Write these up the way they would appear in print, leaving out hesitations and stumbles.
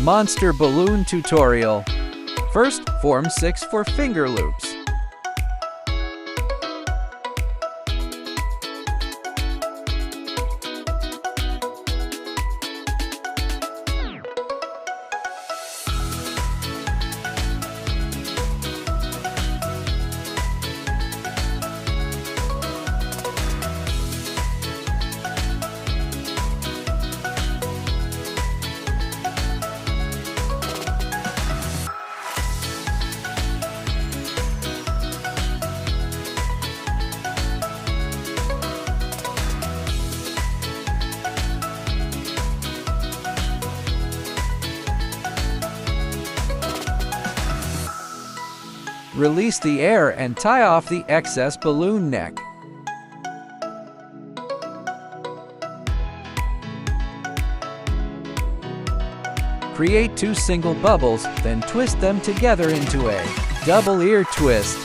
Monster balloon tutorial. First, form 6 for finger loops. Release the air and tie off the excess balloon neck. Create 2 single bubbles, then twist them together into a double ear twist.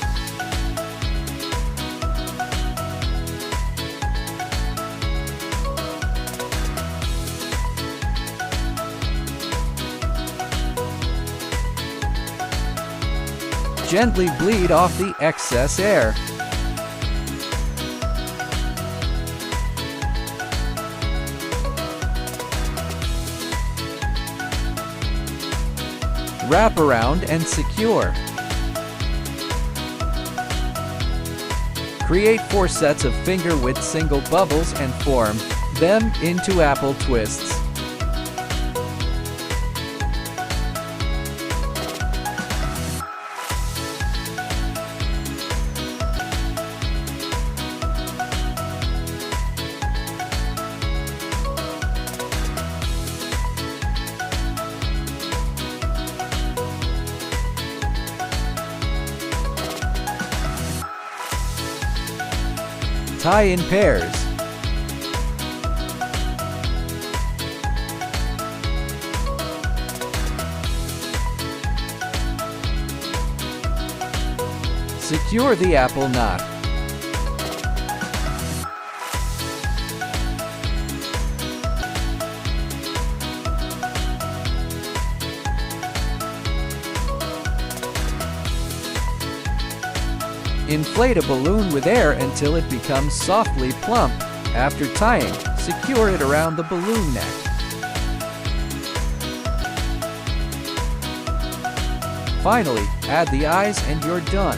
Gently bleed off the excess air. Wrap around and secure. Create 4 sets of finger width single bubbles and form them into apple twists. Tie in pairs. Secure the apple knot. Inflate a balloon with air until it becomes softly plump. After tying, secure it around the balloon neck. Finally, add the eyes and you're done.